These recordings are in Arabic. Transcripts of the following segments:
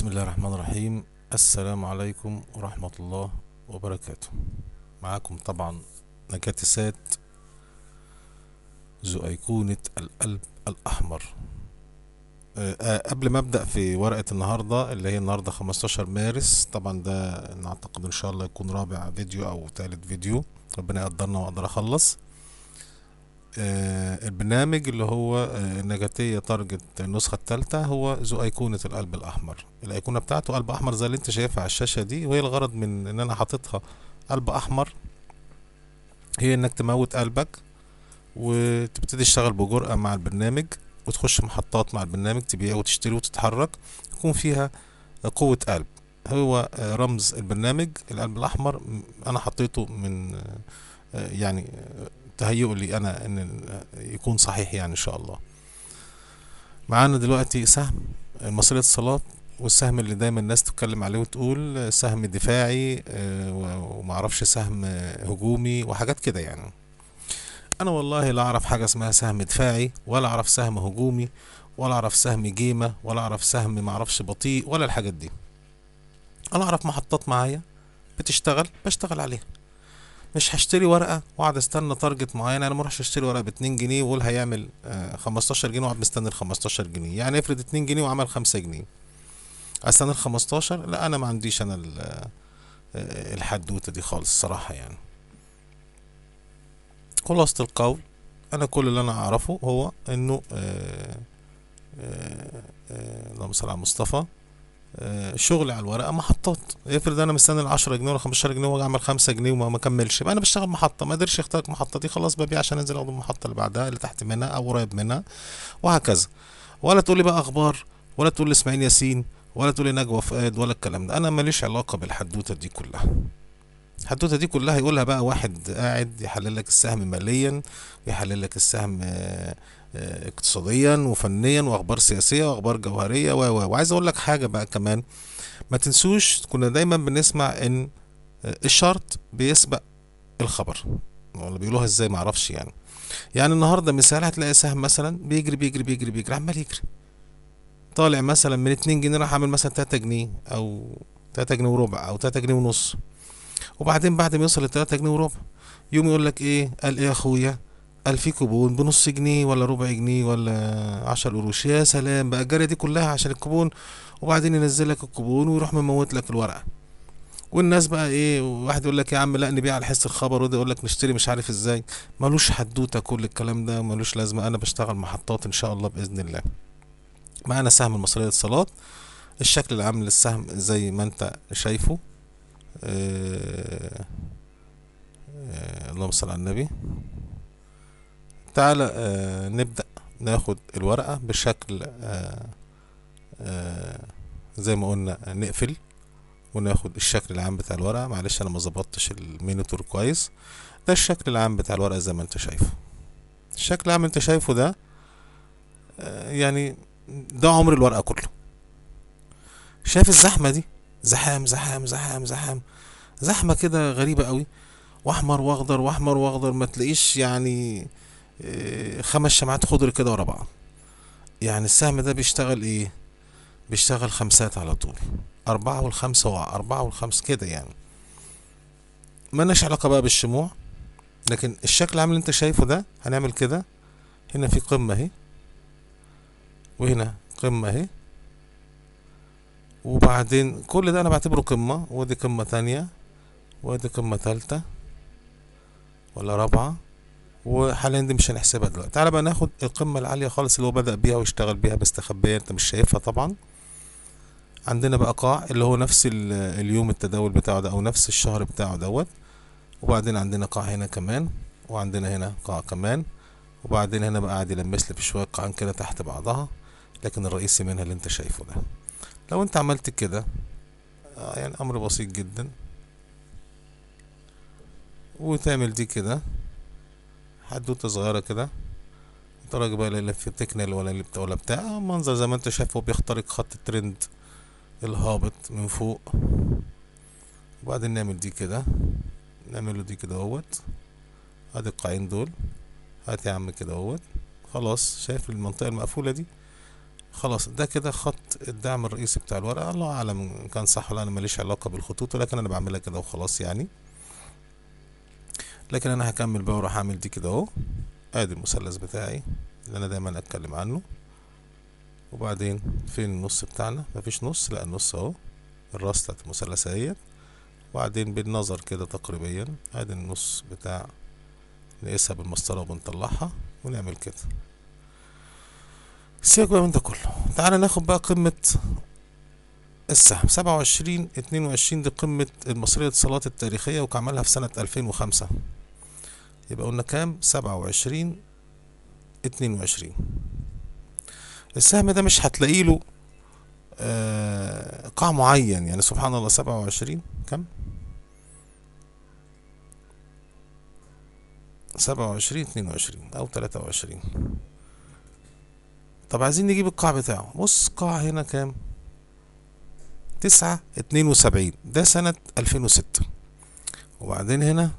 بسم الله الرحمن الرحيم. السلام عليكم ورحمة الله وبركاته. معاكم طبعا نجاة سات ذو أيقونة القلب الأحمر. قبل ما أبدأ في ورقة النهاردة اللي هي النهاردة 15 مارس، طبعا ده نعتقد إن شاء الله يكون رابع فيديو أو ثالث فيديو، ربنا يقدرنا وأقدر أخلص. البرنامج اللي هو نجاتية تارجت النسخة الثالثة هو ذو أيقونة القلب الأحمر. الأيقونة بتاعته قلب أحمر زي اللي أنت شايفها على الشاشة دي، وهي الغرض من إن أنا حاططها قلب أحمر هي إنك تموت قلبك وتبتدي تشتغل بجرأة مع البرنامج، وتخش محطات مع البرنامج تبيع وتشتري وتتحرك يكون فيها قوة قلب. هو رمز البرنامج القلب الأحمر. أنا حطيته من يعني تهيؤ لي أنا إن يكون صحيح يعني إن شاء الله. معانا دلوقتي سهم مصرية اتصالات، والسهم اللي دايما الناس تتكلم عليه وتقول سهم دفاعي ومعرفش سهم هجومي وحاجات كده يعني. انا والله لا اعرف حاجة اسمها سهم دفاعي، ولا اعرف سهم هجومي، ولا اعرف سهم جيمة، ولا اعرف سهم معرفش بطيء ولا الحاجات دي. انا اعرف محطات معايا بتشتغل بشتغل عليها. مش هشتري ورقة واقعد استنى تارجت معين. انا ما اروحش اشتري ورقة ب2 جنيه واقول هيعمل 15 جنيه واقعد مستني ال15 جنيه. يعني افرض 2 جنيه وعمل 5 جنيه، استنى ال15؟ لا، انا ما عنديش انا الحدوتة دي خالص صراحة يعني. خلاصة القول، انا كل اللي انا اعرفه هو انه اللهم صل على مصطفى، شغلي على الورقه محطات. افرض انا مستني ال10 جنيه ولا 15 جنيه واجي اعمل 5 جنيه وما كملش، يبقى انا بشتغل محطه. ما قدرش يخترق المحطه دي، خلاص ببيع عشان انزل اخد المحطه اللي بعدها اللي تحت منها او قريب منها، وهكذا. ولا تقول لي بقى اخبار، ولا تقول لي اسماعيل ياسين، ولا تقول لي نجوى فؤاد، ولا الكلام ده. انا ماليش علاقه بالحدوته دي كلها. الحدوته دي كلها يقولها بقى واحد قاعد يحلل لك السهم ماليا، ويحلل لك السهم اقتصاديا وفنيا واخبار سياسيه واخبار جوهريه وعايز اقول لك حاجه بقى كمان. ما تنسوش كنا دايما بنسمع ان الشرط بيسبق الخبر، ولا بيقولوها ازاي معرفش يعني. يعني النهارده مثال هتلاقي سهم مثلا بيجري بيجري بيجري بيجري عمال يجري، طالع مثلا من 2 جنيه راح عامل مثلا 3 جنيه او 3 جنيه وربع او 3 جنيه ونص. وبعدين بعد ما يوصل ل 3 جنيه وربع يوم يقول لك ايه؟ قال ايه يا اخويا؟ قال في كوبون بنص جنيه ولا ربع جنيه ولا 10 قروش. يا سلام بقى الجارية دي كلها عشان الكوبون. وبعدين ينزل لك الكوبون ويروح مموت لك الورقة. والناس بقى ايه؟ واحد يقول لك يا عم لا نبيع على حس الخبر، وده يقول لك نشتري مش عارف ازاي. ملوش حدوته كل الكلام ده، ملوش لازمه. انا بشتغل محطات ان شاء الله باذن الله. معانا سهم المصريه للاتصالات. الشكل العام للسهم زي ما انت شايفه. آه اللهم صل على النبي. تعالى نبدأ ناخد الورقة بشكل آه زي ما قلنا نقفل وناخد الشكل العام بتاع الورقة. معلش انا ما ظبطتش المينيتور كويس. ده الشكل العام بتاع الورقة زي ما انت شايفه. الشكل العام انت شايفه ده يعني ده عمر الورقة كله. شايف الزحمة دي؟ زحام زحام زحام زحام، زحمة كده غريبة قوي، واحمر واخضر واحمر واخضر. ما تلاقيش يعني 5 شمعات خضر كده ورا بعض. يعني السهم ده بيشتغل ايه؟ بيشتغل خمسات على طول، 4 والخمسة و4 والخمس كده يعني. ملناش علاقة بقى بالشموع. لكن الشكل العام اللي انت شايفه ده هنعمل كده. هنا في قمة اهي، وهنا قمة اهي، وبعدين كل ده انا بعتبره قمة، ودي قمة تانية، ودي قمة تالتة ولا رابعة. وحاليا دي مش هنحسبها دلوقتي. تعالى بقى ناخد القمة العالية خالص اللي هو بدأ بيها واشتغل بيها مستخبية، انت مش شايفها طبعا. عندنا بقى قاع اللي هو نفس اليوم التداول بتاعه ده او نفس الشهر بتاعه دوت. وبعدين عندنا قاع هنا كمان، وعندنا هنا قاع كمان. وبعدين هنا بقى قاعد يلمس لي في شوية قاعان كده تحت بعضها، لكن الرئيسي منها اللي انت شايفه ده. لو انت عملت كده يعني امر بسيط جدا، وتعمل دي كده حدوته صغيرة كده، درجة بقى اللي في تكنال ولا اللي بتاع ولا بتاع منظر زي ما انت شايف. هو بيخترق خط الترند الهابط من فوق. وبعدين نعمل دي كده، نعمله دي كده اهوت. ادي القاعين دول. هات يا عم كده اهوت. خلاص شايف المنطقة المقفولة دي؟ خلاص ده كده خط الدعم الرئيسي بتاع الورقة. الله اعلم إن كان صح ولا، انا ماليش علاقة بالخطوط، ولكن انا بعملها كده وخلاص يعني. لكن انا هكمل بقى واروح اعمل دي كده اهو. ادي المثلث بتاعي اللي انا دايما اتكلم عنه. وبعدين فين النص بتاعنا؟ مفيش نص، لا النص اهو، الراس بتاعت المثلث اهيت. وبعدين بالنظر كده تقريبا ادي النص بتاع، نقيسها بالمسطرة وبنطلعها ونعمل كده. سيبك بقى من ده كله، تعالى ناخد بقى قمة السهم. 27/22 دي قمة المصرية للاتصالات التاريخية، وكعملها في سنة 2005. يبقى قلنا كام؟ 27/22. السهم ده مش هتلاقي له قاع معين يعني، سبحان الله. 27 كم؟ 27/22 أو 23. طب عايزين نجيب القاع بتاعه. بص قاع هنا كام؟ 9/72 ده سنة 2006. وبعدين هنا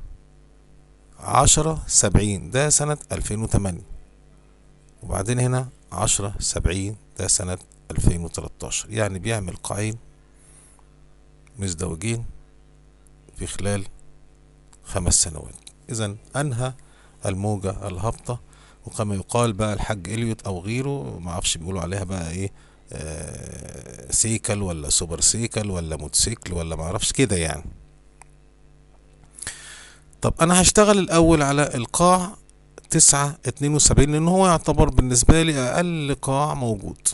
10/70 ده سنة 2008. وبعدين هنا 10/70 ده سنة 2013. يعني بيعمل قاعين مزدوجين في خلال 5 سنوات. إذا أنهى الموجة الهابطة. وكما يقال بقى الحاج إليوت أو غيره، ما اعرفش بيقولوا عليها بقى إيه، سيكل ولا سوبر سيكل ولا موتوسيكل ولا ما اعرفش كده يعني. طب أنا هشتغل الأول على القاع 9/72 لأن هو يعتبر بالنسبة لي أقل قاع موجود،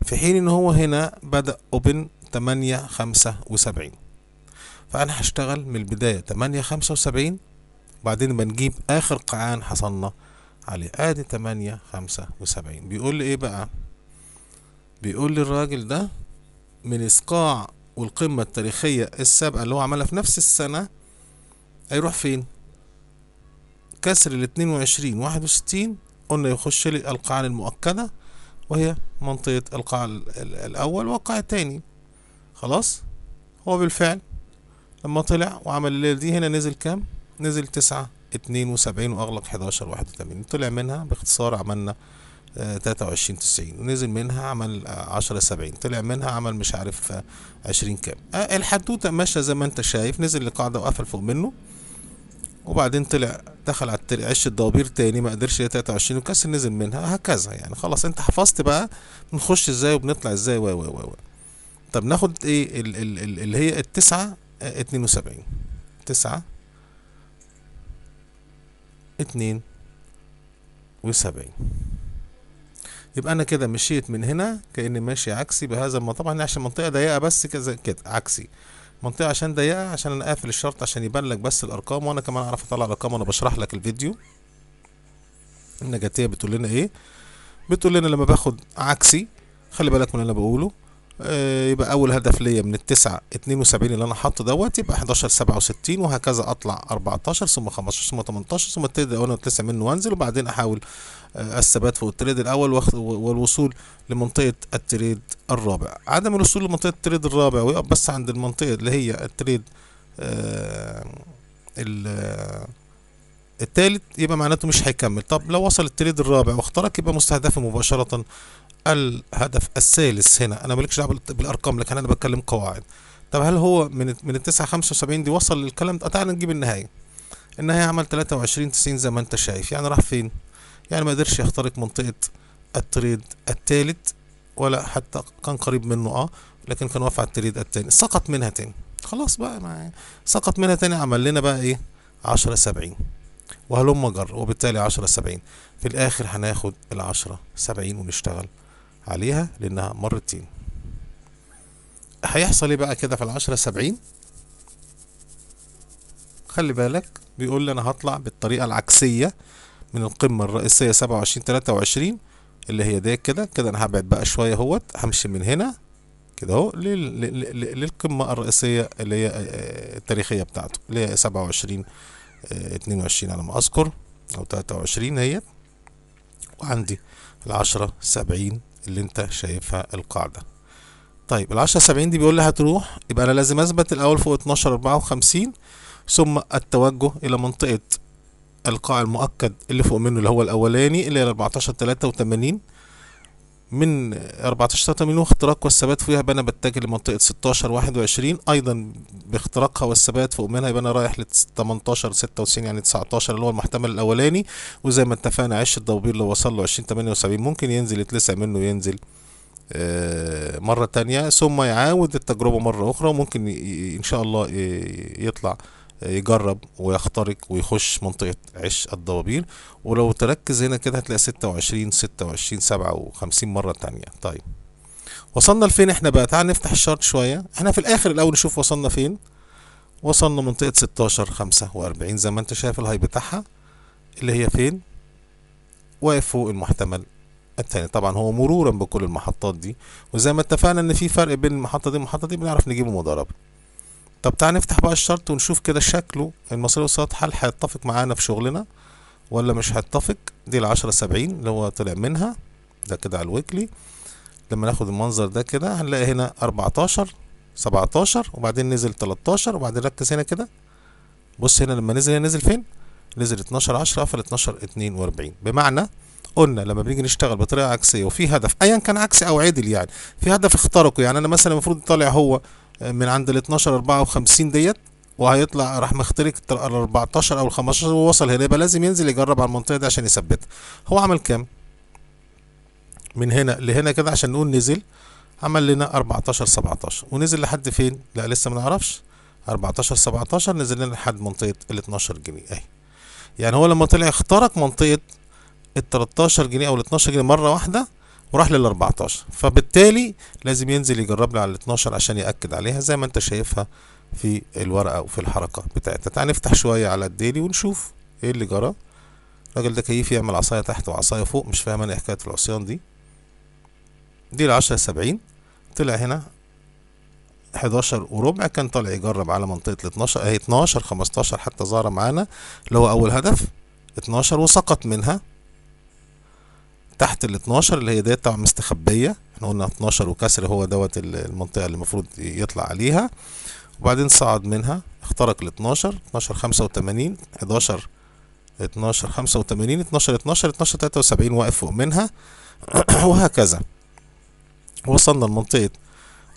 في حين إن هو هنا بدأ أوبن 8/75. فأنا هشتغل من البداية 8/75، وبعدين بنجيب آخر قاعان حصلنا عليه. ادي 8/75. بيقول لي ايه بقى؟ بيقول لي الراجل ده من اسقاع والقمة التاريخية السابقة اللي هو عملها في نفس السنة هيروح فين؟ كسر 22/61. قلنا يخش لي القاعان المؤكدة، وهي منطقة القاع الأول والقاع التاني. خلاص، هو بالفعل لما طلع وعمل الليلة دي هنا نزل كام؟ نزل 9/72 وأغلق 11/81. طلع منها باختصار عملنا 23/90، ونزل منها عمل 10/70. طلع منها عمل مش عارف 20 كام. الحدوتة ماشية زي ما انت شايف. نزل لقاعدة وقفل فوق منه، وبعدين طلع دخل على عش الدوابير تاني، ما قدرش 23 وكسر، نزل منها هكذا يعني. خلاص انت حفظت بقى بنخش ازاي وبنطلع ازاي و. طب ناخد ايه اللي هي 9/72. 9/72. يبقى انا كده مشيت من هنا كأني ماشي عكسي بهذا طبعا عشان منطقة ضيقة بس كده كده عكسي. منطقة عشان ضيقة عشان انا قافل الشرط عشان يبان لك بس الارقام، وانا كمان اعرف اطلع الارقام وانا بشرح لك الفيديو. النجاتية بتقول لنا ايه؟ بتقول لنا لما باخد عكسي، خلي بالك من اللي انا بقوله. يبقى اول هدف ليا من 9/72 اللي انا حاطه دوت يبقى 11/67، وهكذا اطلع 14 ثم 15 ثم 18 ثم ابتدي وانا اتلسع منه وانزل، وبعدين احاول الثبات فوق التريد الاول والوصول لمنطقة التريد الرابع. عدم الوصول لمنطقة التريد الرابع ويقف بس عند المنطقة اللي هي التريد التالت يبقى معناته مش هيكمل. طب لو وصل التريد الرابع واخترق يبقى مستهدفه مباشرة الهدف الثالث. هنا انا مالكش دعوه بالارقام، لكن انا بتكلم قواعد. طب هل هو من 9/75 دي وصل للكلام ده؟ تعالى نجيب النهايه. النهايه عمل 23/90 زي ما انت شايف. يعني راح فين؟ يعني ما قدرش يخترق منطقه التريد الثالث، ولا حتى كان قريب منه لكن كان واقف على التريد الثاني، سقط منها تاني. خلاص بقى سقط منها تاني، عمل لنا بقى ايه؟ 10/70 وهلم جر، وبالتالي 10/70 في الاخر هناخد 10/70 ونشتغل عليها لانها مرتين. هيحصل ايه بقى كده في 10/70؟ خلي بالك بيقول لي انا هطلع بالطريقة العكسية من القمة الرئيسية 27/23 اللي هي دي كده انا هبعد بقى شوية اهوت، همشي من هنا كده اهو للقمة الرئيسية اللي هي التاريخية بتاعته اللي هي 27/22 على ما اذكر او 23 هي. وعندي 10/70 اللي انت شايفها القاعدة. طيب 10/70 دي بيقول لي هتروح، يبقى انا لازم اثبت الاول فوق 12/54 ثم التوجه الى منطقة القاع المؤكد اللي فوق منه اللي هو الاولاني اللي هي 14/83. من 14 83 واختراق والثبات فيها، يبقى انا بتجه لمنطقه 16 21 ايضا باختراقها والثبات فوق منها، يبقى انا رايح ل 18 96 يعني 19 اللي هو المحتمل الاولاني. وزي ما اتفقنا عش الضبابير لو وصل له 20 78 ممكن ينزل يتلسع منه ينزل مرة تانية، ثم يعاود التجربة مرة أخرى، وممكن إن شاء الله يطلع يجرب ويخترق ويخش منطقة عش الضبابير. ولو تركز هنا كده هتلاقي 26 26 57 مرة تانية. طيب وصلنا لفين احنا بقى؟ تعال نفتح الشارت شوية، احنا في الآخر الأول نشوف وصلنا فين. وصلنا منطقة 16 45 زي ما انت شايف الهاي بتاعها اللي هي فين، واقف فوق المحتمل التاني. طبعا هو مرورا بكل المحطات دي، وزي ما اتفقنا ان في فرق بين المحطة دي والمحطة دي بنعرف نجيبه مضاربة. طب تعال نفتح بقى الشرط ونشوف كده شكله المصري والصاد، هل هيتفق معانا في شغلنا ولا مش هيتفق. دي العشرة 70 اللي هو طلع منها ده كده على الويكلي. لما ناخد المنظر ده كده هنلاقي هنا 14 17 وبعدين نزل 13 وبعدين ركز هنا كده. بص هنا لما نزل هنا نزل فين؟ نزل 12 10 قفل 12 42. بمعنى قلنا لما بنيجي نشتغل بطريقه عكسيه وفي هدف ايا كان عكسي او عدل، يعني في هدف اخترقه، يعني انا مثلا المفروض طالع هو من عند ال 12 54 ديت وهيطلع راح مخترق ال 14 او ال 15 ووصل هنا، يبقى لازم ينزل يجرب على المنطقه دي عشان يثبتها. هو عمل كام؟ من هنا لهنا كده عشان نقول نزل، عمل لنا 14 17 ونزل لحد فين؟ لا لسه ما نعرفش. 14 17 نزل لنا لحد منطقه ال 12 جنيه اهي. يعني هو لما طلع اخترق منطقه ال 13 جنيه او ال 12 جنيه مره واحده وراح لل 14، فبالتالي لازم ينزل يجرب لي على ال 12 عشان ياكد عليها زي ما انت شايفها في الورقه وفي الحركه بتاعتها. تعال نفتح شويه على الديلي ونشوف ايه اللي جرى. الراجل ده كيف يعمل عصايه تحت وعصايه فوق، مش فاهم انا ايه حكايه العصيان دي. دي ال 10 70 طلع هنا 11 وربع، كان طالع يجرب على منطقه ال 12 اهي 12 15 حتى ظهر معانا اللي هو اول هدف 12 وسقط منها تحت ال 12 اللي هي ديت طبعا مستخبيه. احنا قلنا 12 وكسر هو دوت المنطقه اللي المفروض يطلع عليها، وبعدين صعد منها اخترق ال 12 12 85 11 12 85 12 12 12 73 واقف فوق منها وهكذا. وصلنا لمنطقه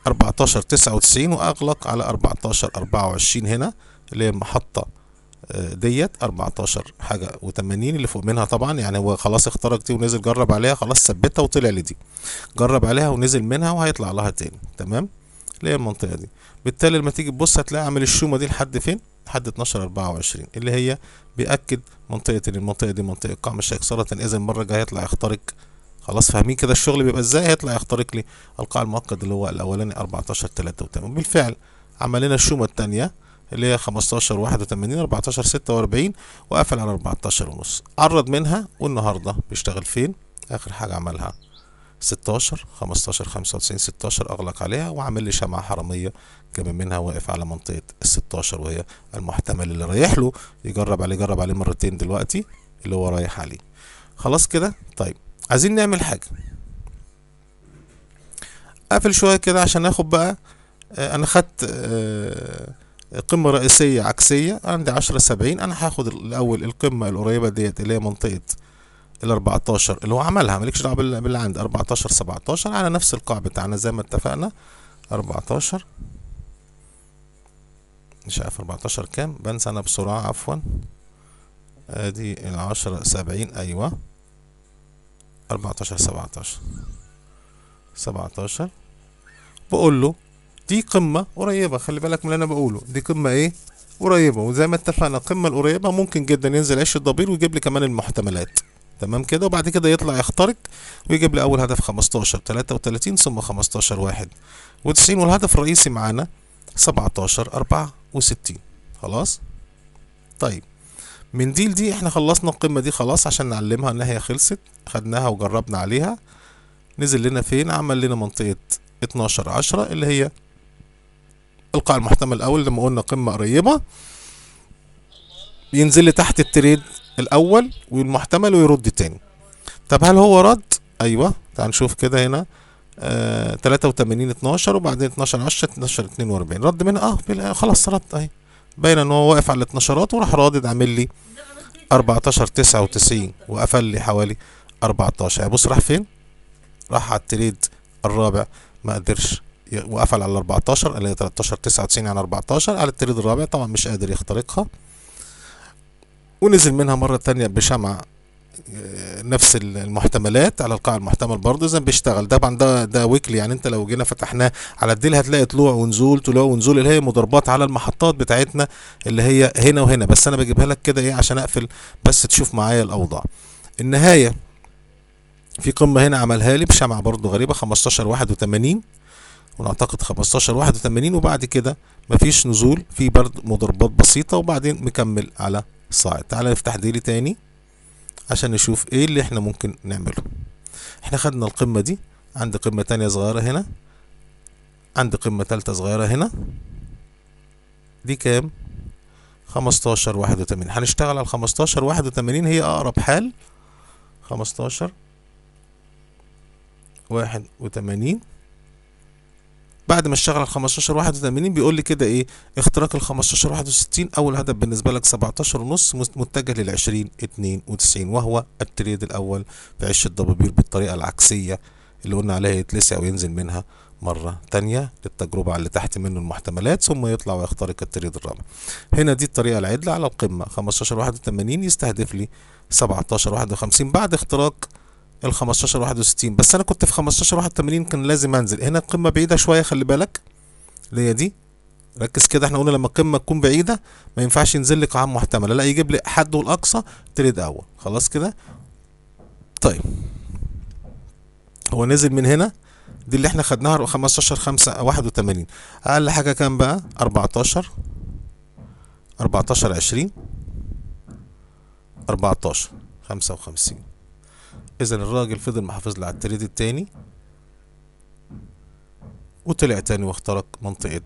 14 99 واغلق على 14 24 هنا اللي هي المحطه ديت 14 حاجه و80 اللي فوق منها طبعا، يعني هو خلاص اخترق دي ونزل جرب عليها خلاص ثبتها وطلع لدي، جرب عليها ونزل منها وهيطلع لها تاني. تمام اللي هي المنطقه دي. بالتالي لما تيجي تبص هتلاقي عامل الشومه دي لحد فين؟ لحد 12 24 اللي هي بيأكد منطقه ان المنطقه دي منطقه قاع مش هيكسرها، اذا المره الجايه هيطلع يخترق. خلاص فاهمين كده الشغل بيبقى ازاي؟ هيطلع يخترق لي القاع المؤكد اللي هو الاولاني 14 83. بالفعل عمل لنا الشومه الثانيه اللي هي 15 81 14 46 وقفل على 14 ونص، عرض منها. والنهارده بيشتغل فين؟ اخر حاجه عملها 16 15 95 16 اغلق عليها وعامل لي شمعة حرامية كمان منها واقف على منطقة ال 16 وهي المحتمل اللي رايح له يجرب عليه، جرب عليه مرتين دلوقتي اللي هو رايح عليه. خلاص كده. طيب عايزين نعمل حاجة، اقفل شوية كده عشان ناخد بقى انا خدت قمة رئيسية عكسية عندي 10 70. انا هاخد الاول القمة القريبة ديت اللي هي منطقة ال 14 اللي هو عملها، مالكش دعوه باللي عندي 14 17 على نفس القاع بتاعنا زي ما اتفقنا 14 مش عارف 14 كام بنسى انا بسرعه عفوا. ادي ال 10 70 ايوه 14 17 بقول له دي قمه قريبه، خلي بالك من اللي انا بقوله، دي قمه ايه قريبه، وزي ما اتفقنا القمه القريبه ممكن جدا ينزل عش الضبير ويجيب لي كمان المحتملات. تمام كده. وبعد كده يطلع يخترق ويجيب لي اول هدف 15 33 ثم 15 91 والهدف الرئيسي معانا 17 64. خلاص. طيب من دي لدي احنا خلصنا القمة دي خلاص عشان نعلمها ان هي خلصت، خدناها وجربنا عليها. نزل لنا فين؟ عمل لنا منطقة 12 10 اللي هي القاع المحتمل الاول لما قلنا قمة قريبة، ينزل لي تحت التريد الاول والمحتمل ويرد تاني. طب هل هو رد؟ ايوه تعال نشوف كده هنا 83 12 وبعدين 12 10 12 42 رد منها خلاص رد اهي، باين ان هو واقف على الاتناشرات وراح رادد عامل لي 14 99 وقفل لي حوالي 14. بص راح فين؟ راح على التريد الرابع ما قدرش وقفل على 14 اللي هي 13.99 يعني 14 على التريد الرابع، طبعا مش قادر يخترقها، ونزل منها مرة تانية بشمعة نفس المحتملات على القاع المحتمل برضه اذا بيشتغل. طبعا ده ويكلي، يعني انت لو جينا فتحناه على الديل هتلاقي طلوع ونزول طلوع ونزول اللي هي مضاربات على المحطات بتاعتنا اللي هي هنا وهنا، بس انا بجيبها لك كده ايه عشان اقفل بس تشوف معايا الاوضاع. النهاية في قمة هنا عملها لي بشمعة برضه غريبة 15.81 ونعتقد 15.81 وبعد كده مفيش نزول، في برضه مضاربات بسيطة وبعدين مكمل على صاعد. تعالى نفتح ديلي تاني عشان نشوف ايه اللي احنا ممكن نعمله. احنا خدنا القمة دي، عندي قمة تانية صغيرة هنا، عندي قمة تالتة صغيرة هنا، دي كام؟ 15.81. هنشتغل على 15.81 هي اقرب حال. 15.81 بعد ما اشتغل على 15.81 بيقول لي كده ايه؟ اختراق ال 15.61 اول هدف بالنسبه لك 17.5 متجه لل 20.92 وهو التريد الاول في عش الضبابير بالطريقه العكسيه اللي قلنا عليها يتلسع وينزل منها مرة تانية للتجربة على اللي تحت منه المحتملات ثم يطلع ويخترق التريد الرابع. هنا دي الطريقة العدلة على القمة 15.81 يستهدف لي 17.51 بعد اختراق ال 15.61 بس انا كنت في 15.81 كان لازم انزل هنا. القمة بعيدة شوية خلي بالك اللي هي دي، ركز كده، احنا قلنا لما القمة تكون بعيدة ما ينفعش ينزل لي قاعات محتملة، لا يجيب لي حده الأقصى تريد أول. خلاص كده. طيب هو نزل من هنا دي اللي احنا خدناها 15.81 أقل حاجة كام بقى؟ 14 20 14 55. إذا الراجل فضل محافظ لي على التريد التاني وطلع تاني واخترق منطقة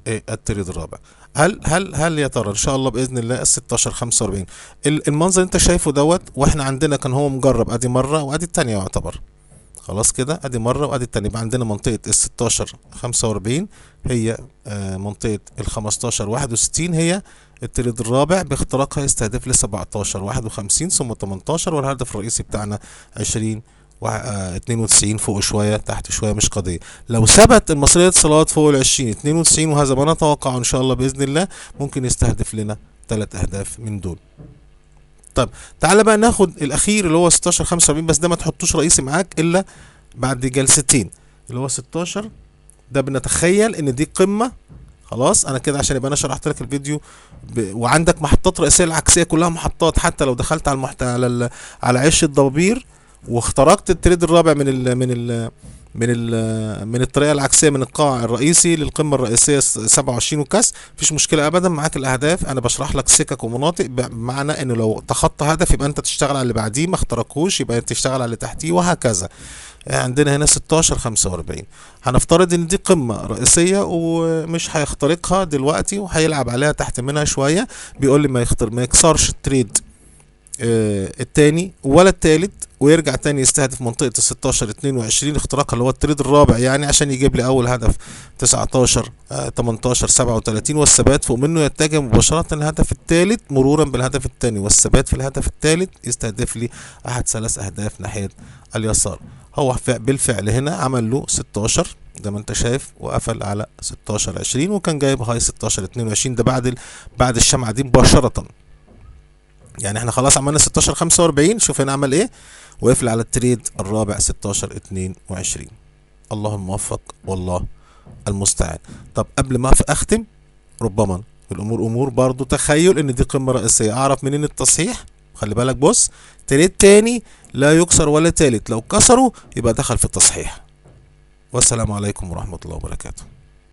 ايه التريد الرابع. هل يا ترى ان شاء الله باذن الله ال 16.45 المنظر انت شايفه دوت، واحنا عندنا كان هو مجرب ادي مره وادي التانية يعتبر. خلاص كده ادي مره وادي التانية، يبقى عندنا منطقه ال 16.45 هي منطقه ال 15.61 هي التريد الرابع باختراقها يستهدف لي 17.51 ثم 18 والهدف الرئيسي بتاعنا 20 92 فوق شويه تحت شويه مش قضيه. لو ثبت المصرية اتصالات فوق ال 20 92 وهذا ما نتوقعه ان شاء الله باذن الله ممكن يستهدف لنا 3 اهداف من دول. طب تعالى بقى ناخد الاخير اللي هو 16.45 بس ده ما تحطوش رئيسي معاك الا بعد جلستين اللي هو 16. ده بنتخيل ان دي قمه. خلاص انا كده عشان يبقى انا شرحت لك الفيديو وعندك محطات رئيسيه العكسيه كلها محطات، حتى لو دخلت على على عش الضبابير واخترقت التريد الرابع من الطريقه العكسيه من القاع الرئيسي للقمه الرئيسيه 27 وكاس مفيش مشكله ابدا معاك الاهداف. انا بشرح لك سكك ومناطق بمعنى انه لو تخطى هدف يبقى انت تشتغل على اللي بعديه، ما اخترقوش يبقى تشتغل على اللي تحتيه وهكذا. عندنا هنا 16.45 هنفترض ان دي قمه رئيسيه ومش هيخترقها دلوقتي وهيلعب عليها تحت منها شويه. بيقول لي ما يكسرش التريد التاني ولا التالت ويرجع تاني يستهدف منطقة ال 16.22 اختراقها اللي هو التريد الرابع يعني عشان يجيب لي أول هدف 19 18 37 والثبات فوق منه يتجه مباشرة الهدف الثالث مرورا بالهدف الثاني والثبات في الهدف الثالث يستهدف لي أحد 3 أهداف ناحية اليسار. هو بالفعل هنا عمل له 16 زي ما انت شايف وقفل على 16.20 وكان جايب هاي 16.22 ده بعد الشمعة دي مباشرة. يعني احنا خلاص عملنا 16.45 شوف هنا عمل ايه وقفل على التريد الرابع 16.22. الله الموفق والله المستعان. طب قبل ما اختم ربما الامور امور برضو تخيل ان دي قمة رئيسية اعرف منين التصحيح. خلي بالك بص تريد تاني لا يكسر ولا تالت لو كسروا يبقى دخل في التصحيح. والسلام عليكم ورحمة الله وبركاته.